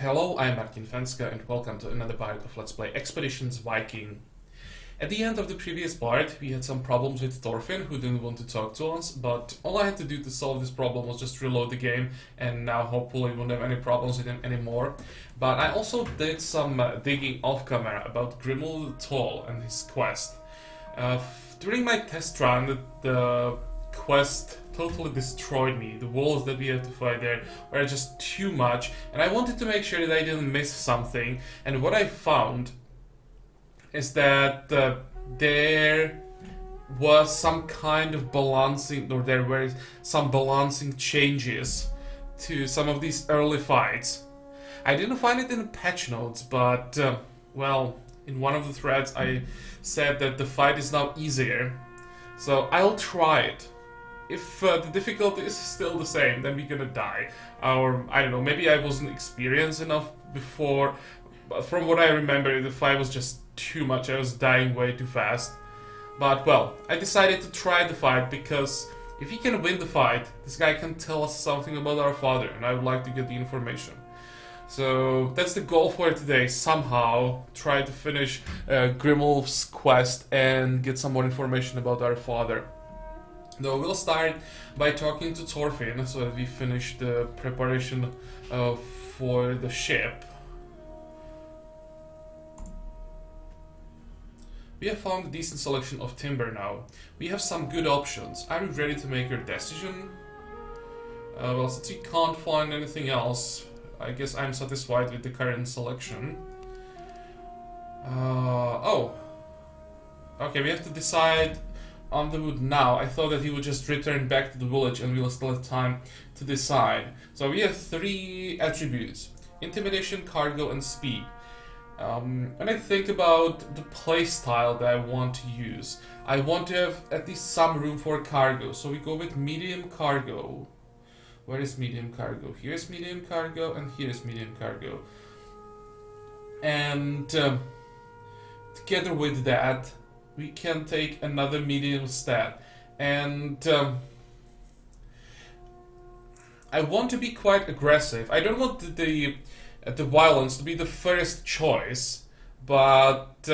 Hello, I'm Fencka and welcome to another part of Let's Play Expeditions Viking. At the end of the previous part, we had some problems with Thorfinn, who didn't want to talk to us, but all I had to do to solve this problem was just reload the game, and now hopefully we won't have any problems with him anymore. But I also did some digging off camera about Grimulfrs and his quest. During my test run, the quest totally destroyed me. The walls that we had to fight there were just too much, and I wanted to make sure that I didn't miss something. And what I found is that there was some kind of balancing, or there were some balancing changes to some of these early fights. I didn't find it in the patch notes, but well, in one of the threads I said that the fight is now easier, so I'll try it. If the difficulty is still the same, then we're gonna die. Or, I don't know, maybe I wasn't experienced enough before, but from what I remember, the fight was just too much. I was dying way too fast. But, well, I decided to try the fight, because if he can win the fight, this guy can tell us something about our father, and I would like to get the information. So, that's the goal for today, somehow try to finish Grimulf's quest and get some more information about our father. Though we'll start by talking to Thorfinn, so that we finish the preparation for the ship. We have found a decent selection of timber now. We have some good options. Are you ready to make your decision? Well, since we can't find anything else, I guess I'm satisfied with the current selection. Oh. Okay, we have to decide on the wood now. I thought that he would just return back to the village and we'll still have time to decide. So we have 3 attributes: intimidation, cargo, and speed. When I think about the playstyle that I want to use, I want to have at least some room for cargo. So we go with medium cargo. Where is medium cargo? Here's medium cargo and here's medium cargo. And together with that, we can take another medium stat. And I want to be quite aggressive. I don't want the violence to be the first choice, but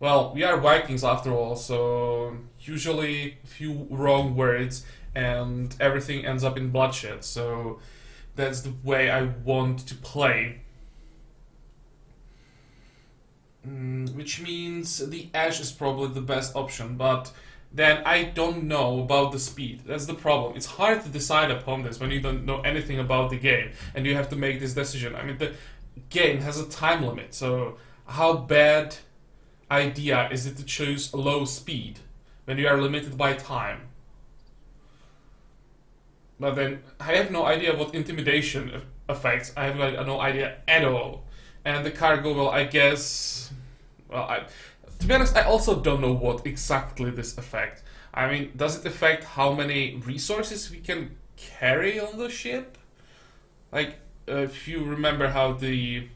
well, we are Vikings after all, so usually a few wrong words and everything ends up in bloodshed. So that's the way I want to play. Which means the ash is probably the best option, but then I don't know about the speed. That's the problem. It's hard to decide upon this when you don't know anything about the game and you have to make this decision. I mean, the game has a time limit, so how bad idea is it to choose low speed when you are limited by time? But then I have no idea what intimidation affects. I have no idea at all. And the cargo, well, I guess... Well, to be honest, I also don't know what exactly this affects. I mean, does it affect how many resources we can carry on the ship? Like, if you remember how the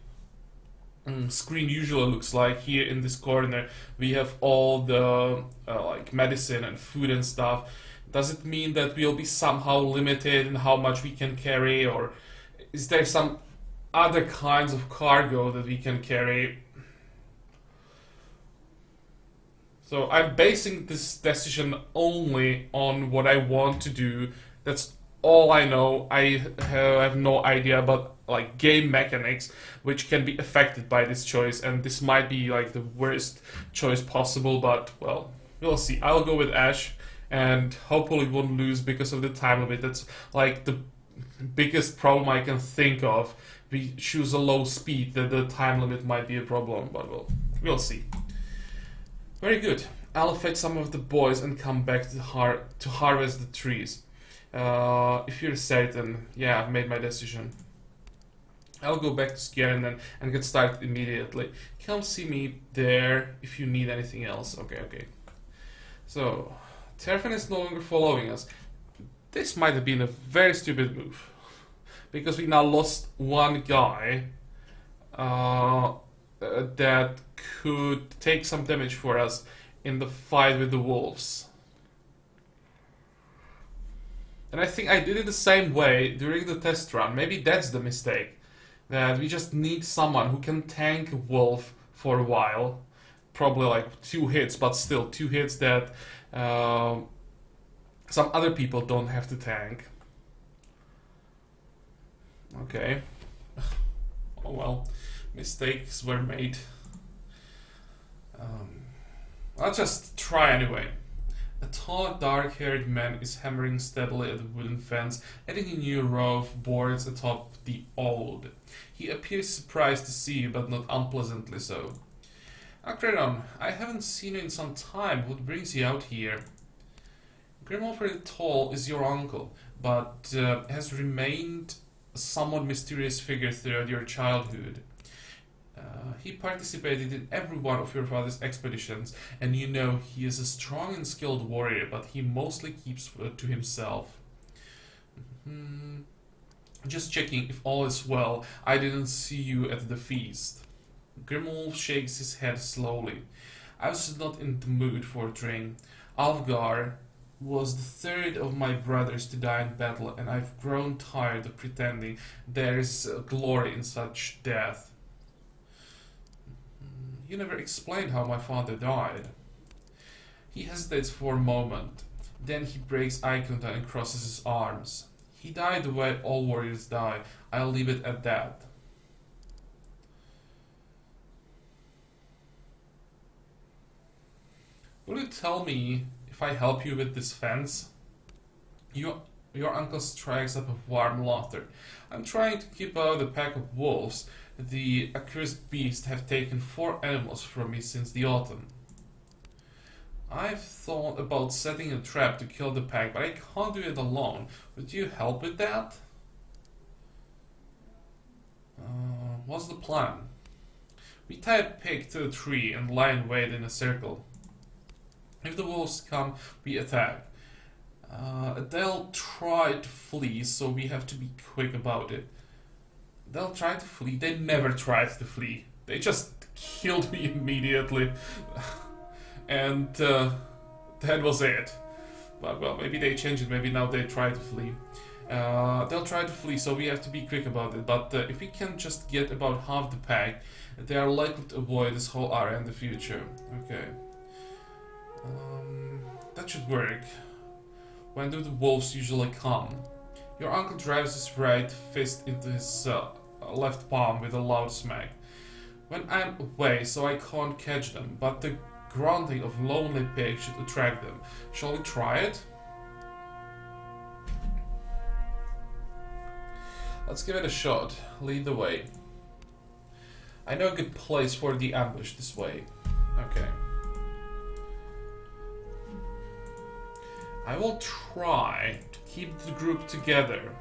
screen usually looks like, here in this corner, we have all the like medicine and food and stuff. Does it mean that we'll be somehow limited in how much we can carry, or is there some other kinds of cargo that we can carry? So I'm basing this decision only on what I want to do. That's all I know. I have no idea about like game mechanics which can be affected by this choice, and this might be like the worst choice possible, but well, we'll see. I'll go with Ash and hopefully won't lose because of the time limit. That's like the biggest problem I can think of. We choose a low speed, that the time limit might be a problem, but we'll see. Very good. I'll fetch some of the boys and come back to harvest the trees. If you're certain, yeah, I've made my decision. I'll go back to Skjern and get started immediately. Come see me there if you need anything else. Okay. So, Thorfinn is no longer following us. This might have been a very stupid move, because we now lost one guy that could take some damage for us in the fight with the wolves. And I think I did it the same way during the test run. Maybe that's the mistake. that we just need someone who can tank Wolf for a while. Probably like 2 hits, but still 2 hits that some other people don't have to tank. Okay. Oh well, mistakes were made. I'll just try anyway. A tall, dark-haired man is hammering steadily at the wooden fence, adding a new row of boards atop the old. He appears surprised to see you, but not unpleasantly so. Akredon, I haven't seen you in some time. What brings you out here? Grimulfrs the Tall is your uncle, but has remained a somewhat mysterious figure throughout your childhood. He participated in every one of your father's expeditions, and you know he is a strong and skilled warrior, but he mostly keeps to himself. Just checking if all is well. I didn't see you at the feast. Grimulf shakes his head slowly. I was not in the mood for a drink. Alfgar was the third of my brothers to die in battle, and I've grown tired of pretending there's glory in such death. You never explained how my father died. He hesitates for a moment. Then he breaks eye contact and crosses his arms. He died the way all warriors die. I'll leave it at that. Will you tell me if I help you with this fence? Your uncle strikes up a warm laughter. I'm trying to keep out a pack of wolves. The accursed beasts have taken 4 animals from me since the autumn. I've thought about setting a trap to kill the pack, but I can't do it alone. Would you help with that? What's the plan? We tie a pig to a tree and lie in wait in a circle. If the wolves come, we attack. They'll try to flee, so we have to be quick about it. They'll try to flee. They never tried to flee. They just killed me immediately. And that was it. But well, maybe they changed it. Maybe now they try to flee. They'll try to flee, so we have to be quick about it. But if we can just get about half the pack, they are likely to avoid this whole area in the future. Okay. That should work. When do the wolves usually come? Your uncle drives his right fist into his left palm with a loud smack. When I'm away, so I can't catch them, but the grunting of lonely pigs should attract them. Shall we try it? Let's give it a shot. Lead the way. I know a good place for the ambush this way. Okay. I will try to keep the group together.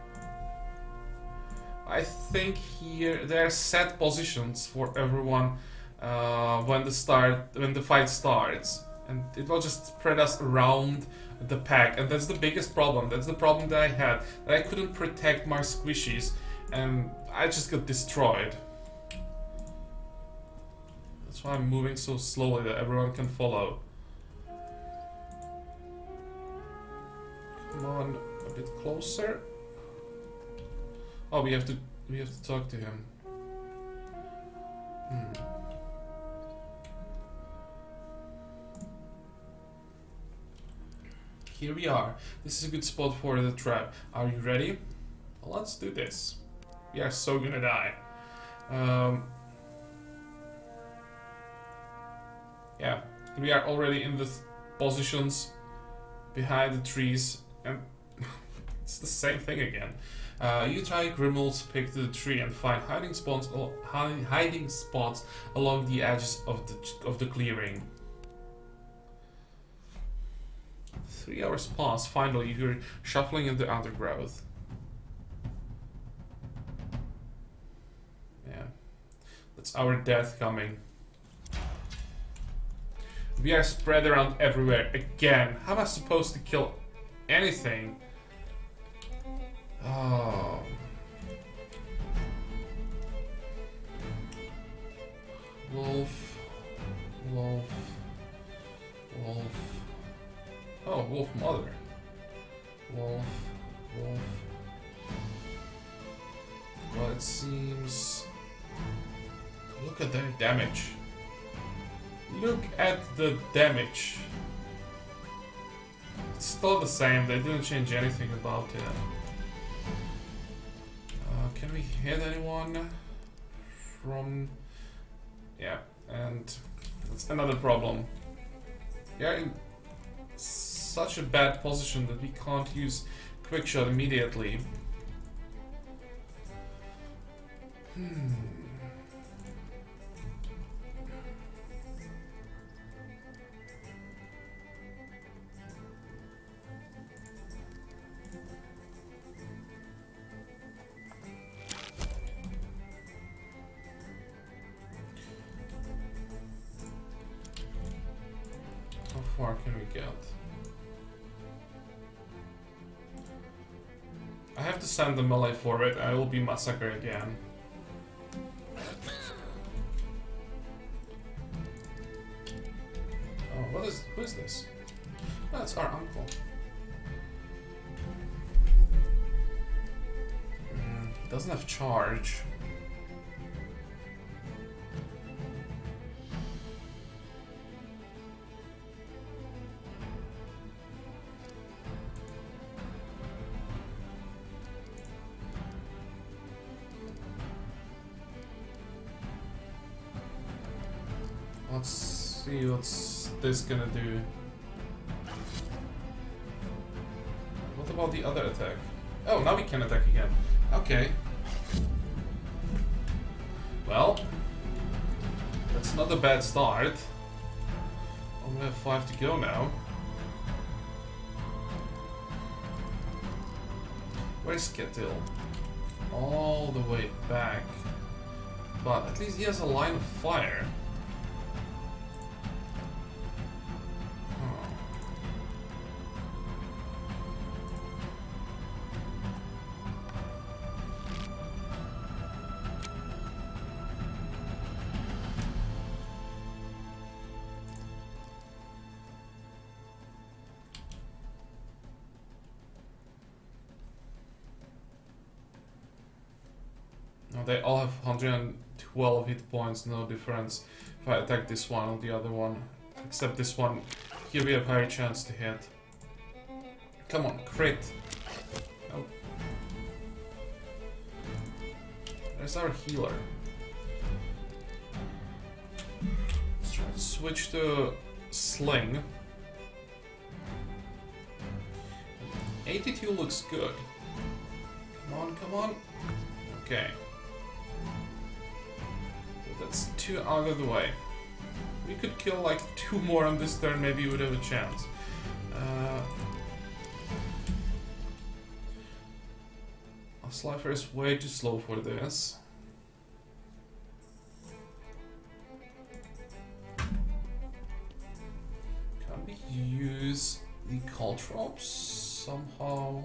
I think here there are set positions for everyone when the fight starts, and it will just spread us around the pack, and that's the biggest problem. That's the problem that I had, that I couldn't protect my squishies, and I just got destroyed. That's why I'm moving so slowly that everyone can follow. Come on, a bit closer. Oh, we have to talk to him. Here we are. This is a good spot for the trap. Are you ready? Well, let's do this. We are so gonna die. Yeah, we are already in the positions behind the trees, and it's the same thing again. You tie Grimulf's pick to the tree and find hiding spots along the edges of the clearing. 3 hours pass. Finally, you hear shuffling in the undergrowth. Yeah, that's our death coming. We are spread around everywhere again. How am I supposed to kill anything? Oh. Wolf. Wolf. Wolf. Oh, wolf mother. Wolf. Wolf. Well, it seems... Look at their damage. Look at the damage. It's still the same, they didn't change anything about it. Can we hit anyone from... Yeah, and that's another problem. We are in such a bad position that we can't use quick shot immediately. How far can we get? I have to send the melee for it. I will be massacred again. Oh, who is this? Oh, it's our uncle. He doesn't have charge. Let's see what's this gonna do. What about the other attack? Oh, now we can attack again. Okay. Well, that's not a bad start. Only have 5 to go now. Where's Ketil? All the way back. But at least he has a line of fire. They all have 112 hit points, no difference if I attack this one or the other one. Except this one, here we have higher chance to hit. Come on, crit! Oh. There's our healer. Let's try to switch to Sling. 82 looks good. Come on, come on. Okay. That's 2 out of the way. We could kill like 2 more on this turn, maybe we would have a chance. Our Slifer is way too slow for this. Can we use the caltrops somehow?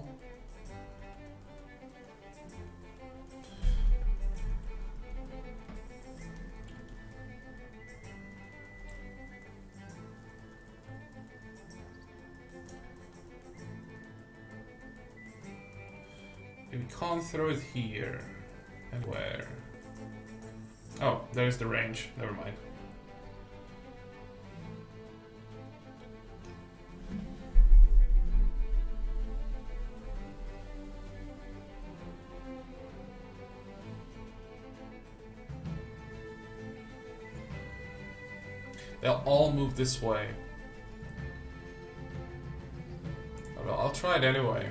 We can't throw it here. And where? Oh, there's the range. Never mind. They'll all move this way. Oh, well, I'll try it anyway.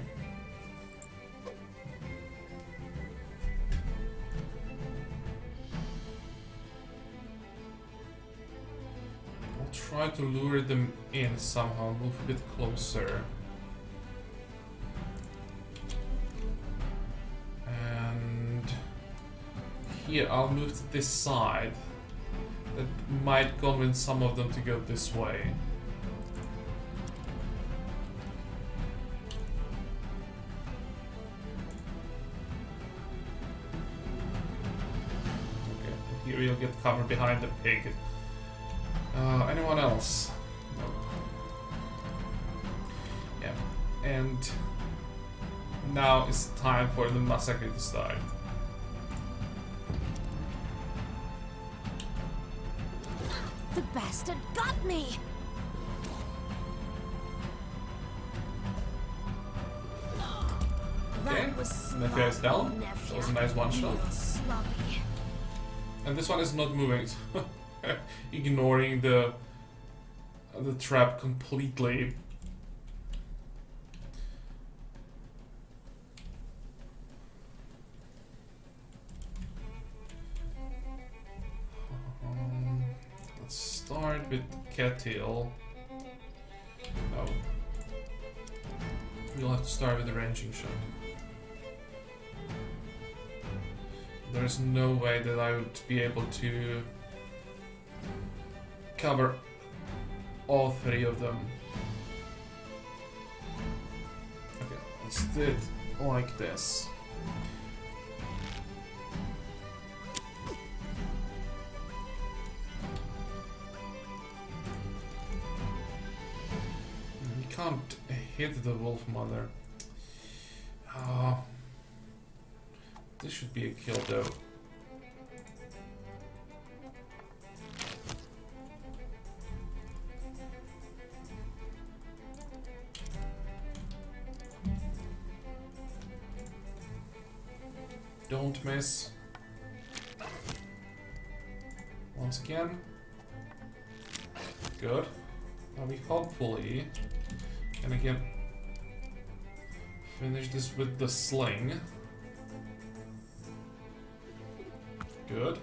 Try to lure them in somehow, move a bit closer. And here I'll move to this side. That might convince some of them to go this way. Okay, here we'll get cover behind the pig. Anyone else? No. Yeah, and now it's time for the massacre to start. The bastard got me! Okay, That was Nefia is down. sloppy, That was a nice one shot. Real sloppy. And this one is not moving, ignoring the trap completely. Let's start with Cattail. No. We'll have to start with the ranging shot. There's no way that I would be able to cover all three of them. Okay, let's do it like this. You can't hit the wolf mother. This should be a kill though. Don't miss. Once again. Good. Now we hopefully can again finish this with the sling. Good.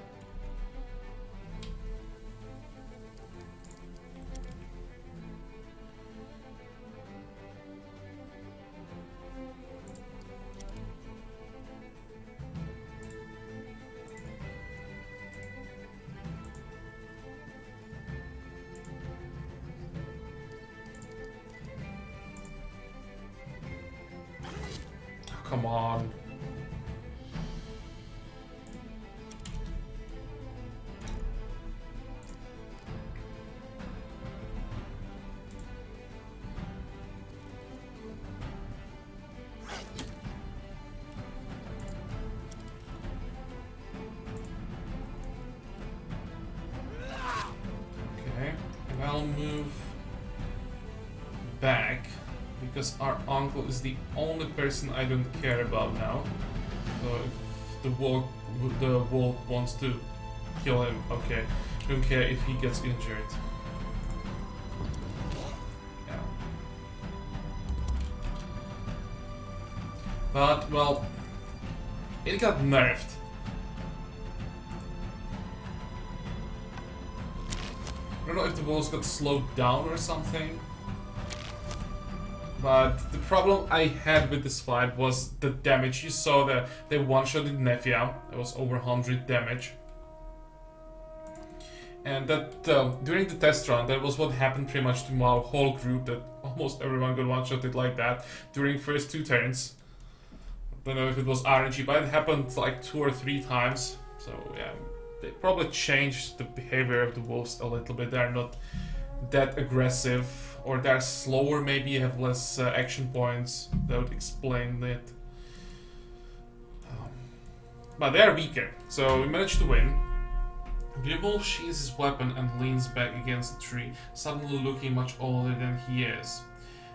Oh, come on. I'll move back because our uncle is the only person I don't care about now. So if the wolf wants to kill him, okay. Don't care if he gets injured. Yeah. But well, it got nerfed. I don't know if the wolves got slowed down or something, but the problem I had with this fight was the damage. You saw that they one-shotted Nefia. It was over 100 damage. And that during the test run, that was what happened pretty much to our whole group, that almost everyone got one-shotted like that during first 2 turns. I don't know if it was RNG, but it happened like 2 or 3 times, so yeah. They probably changed the behavior of the wolves a little bit. They're not that aggressive, or they're slower, maybe have less action points. That would explain it. But they're weaker, so we managed to win. Grimulf sheathes his weapon and leans back against the tree, suddenly looking much older than he is.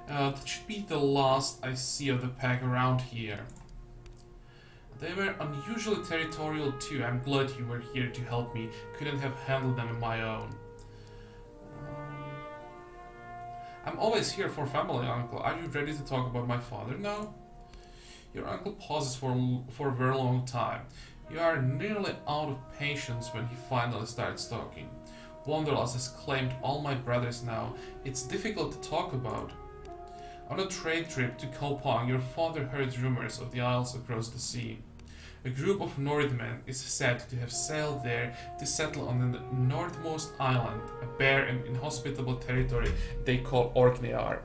That should be the last I see of the pack around here. They were unusually territorial too. I'm glad you were here to help me. Couldn't have handled them on my own. I'm always here for family, Uncle. Are you ready to talk about my father now? Your uncle pauses for a very long time. You are nearly out of patience when he finally starts talking. Wanderlust has claimed all my brothers now. It's difficult to talk about. On a trade trip to Kopang, your father heard rumors of the isles across the sea. A group of Northmen is said to have sailed there to settle on the northmost island, a bare and inhospitable territory they call Orkneyar.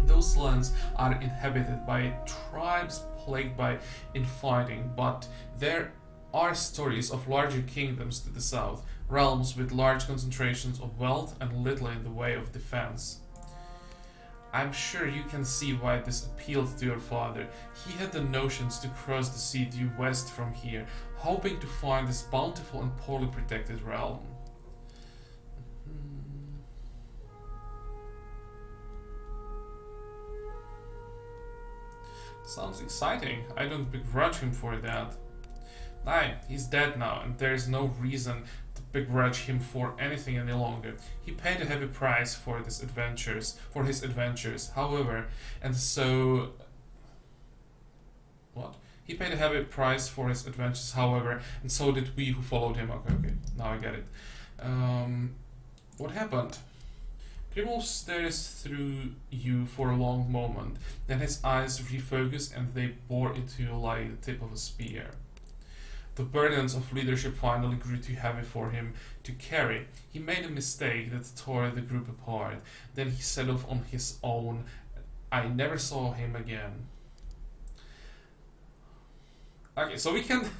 Those lands are inhabited by tribes plagued by infighting, but there are stories of larger kingdoms to the south, realms with large concentrations of wealth and little in the way of defense. I'm sure you can see why this appealed to your father. He had the notions to cross the sea due west from here, hoping to find this bountiful and poorly protected realm. Sounds exciting. I don't begrudge him for that. Aye, he's dead now, and there is no reason to begrudge him for anything any longer. He paid a heavy price for his adventures, however, and so... What? He paid a heavy price for his adventures, however, and so did we who followed him. Okay, now I get it. What happened? Grimulf stares through you for a long moment, then his eyes refocus and they bore into you like the tip of a spear. The burdens of leadership finally grew too heavy for him to carry. He made a mistake that tore the group apart. Then he set off on his own. I never saw him again. Okay, so we can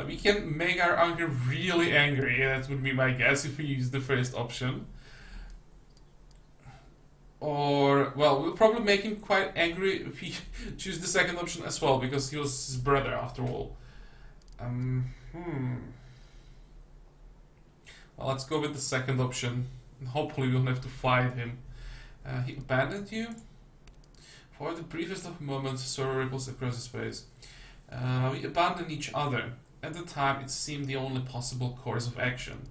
we can make our uncle really angry. That would be my guess if we use the first option. Or, well, we'll probably make him quite angry if we choose the second option as well, because he was his brother after all. Well, let's go with the second option. Hopefully we don't have to fight him. He abandoned you? For the briefest of moments, sorrow ripples across his face. We abandoned each other. At the time, it seemed the only possible course of action.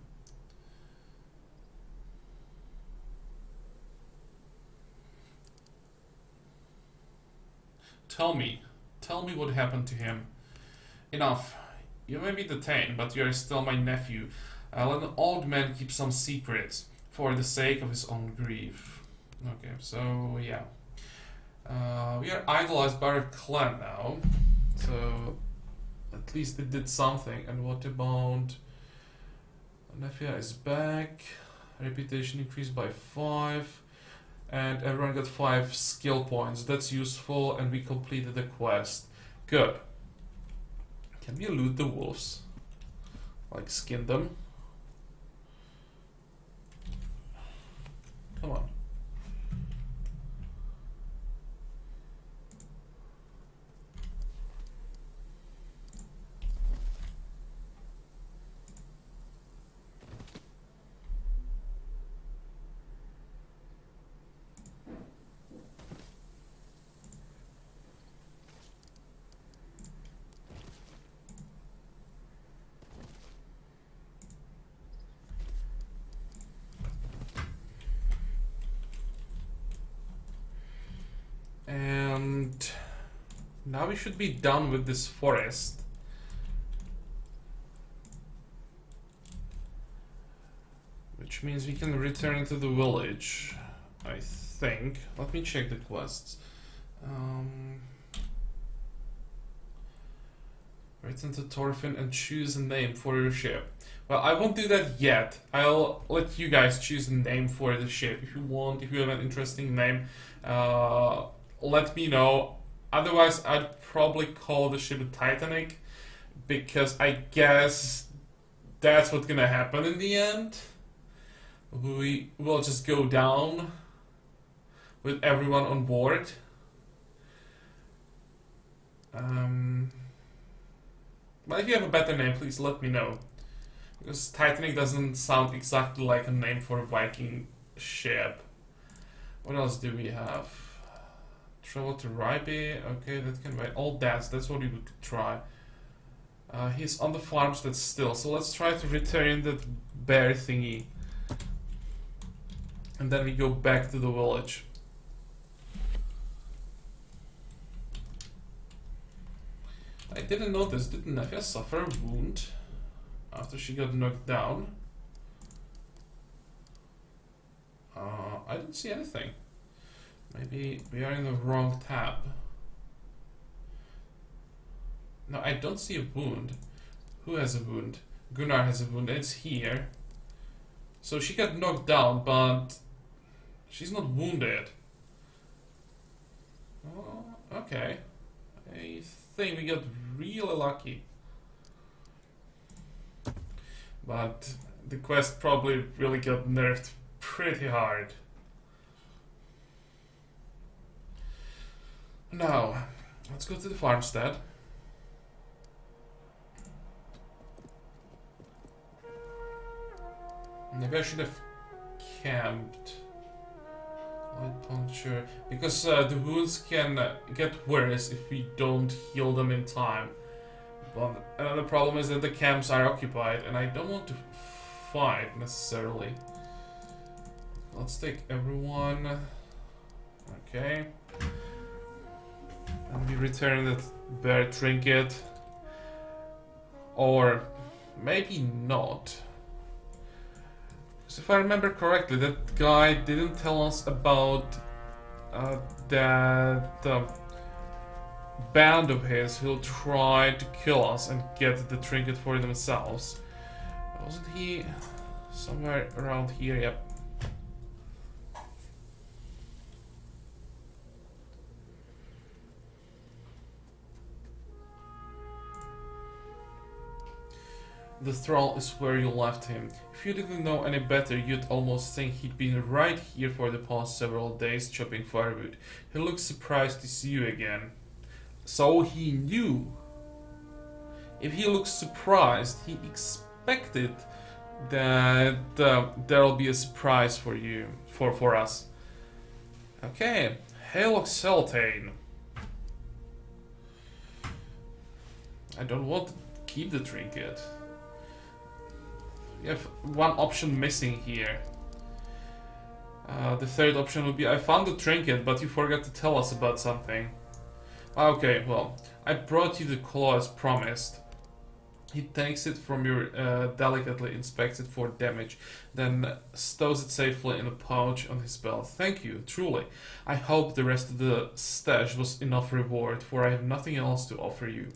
Tell me what happened to him. Enough. You may be detained, but you are still my nephew. Let an old man keep some secrets, for the sake of his own grief. Okay, so yeah. We are idolized by our clan now, so at least it did something. And what about... Nephew is back, reputation increased by 5. And everyone got 5 skill points. That's useful, and we completed the quest. Good. Can we loot the wolves? Like, skin them? Come on. And now we should be done with this forest. Which means we can return to the village, I think. Let me check the quests. Return to Thorfinn and choose a name for your ship. Well, I won't do that yet. I'll let you guys choose a name for the ship. If you want, if you have an interesting name, let me know. Otherwise, I'd probably call the ship a Titanic, because I guess that's what's gonna happen in the end. We will just go down with everyone on board. But if you have a better name, please let me know. Because Titanic doesn't sound exactly like a name for a Viking ship. What else do we have? Travel to Ryby. Okay, that can wait. All that's what we would try. He's on the farmstead still, so let's try to return that bear thingy. And then we go back to the village. I didn't notice, did Nefia suffer a wound after she got knocked down? I didn't see anything. Maybe we are in the wrong tab. No, I don't see a wound. Who has a wound? Gunnar has a wound, and it's here. So she got knocked down, but she's not wounded. Oh, okay. I think we got really lucky. But the quest probably really got nerfed pretty hard. Now, let's go to the farmstead. Maybe I should have camped. I'm not sure. Because the wounds can get worse if we don't heal them in time. But another problem is that the camps are occupied and I don't want to fight necessarily. Let's take everyone. Okay. And we return that bear trinket. Or maybe not. Because if I remember correctly, that guy didn't tell us about that band of his who'll try to kill us and get the trinket for themselves. Wasn't he somewhere around here? Yep. The thrall is where you left him. If you didn't know any better, you'd almost think he'd been right here for the past several days chopping firewood. He looks surprised to see you again. So he knew. If he looks surprised, he expected that there'll be a surprise for you, for us. Okay, Hail Oxeltane. I don't want to keep the trinket. We have one option missing here. The third option would be I found the trinket, but you forgot to tell us about something. Okay, well, I brought you the claw as promised. He takes it from your delicately inspects it for damage, then stows it safely in a pouch on his belt. Thank you, truly. I hope the rest of the stash was enough reward, for I have nothing else to offer you.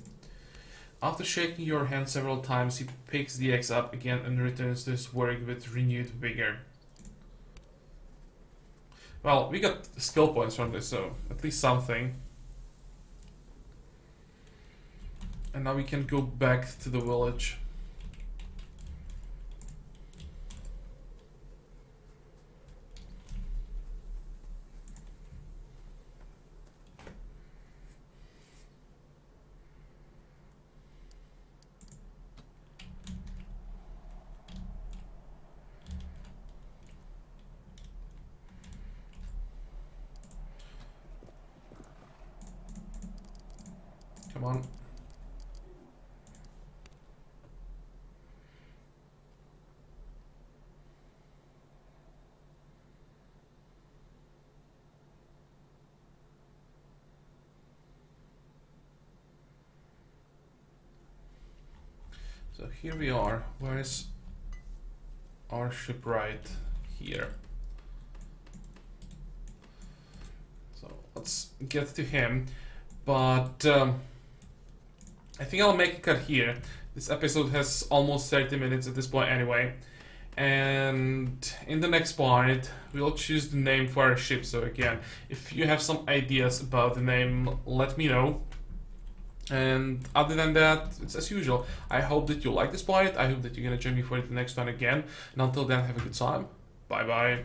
After shaking your hand several times, he picks the axe up again and returns to his work with renewed vigor. Well, we got skill points from this, so at least something. And now we can go back to the village. Come on. So here we are. Where is our ship? Right here. So let's get to him. But I think I'll make a cut here. This episode has almost 30 minutes at this point anyway. And in the next part, we'll choose the name for our ship. So again, if you have some ideas about the name, let me know. And other than that, it's as usual. I hope that you like this part. I hope that you're gonna join me for the next one again. And until then, have a good time. Bye bye.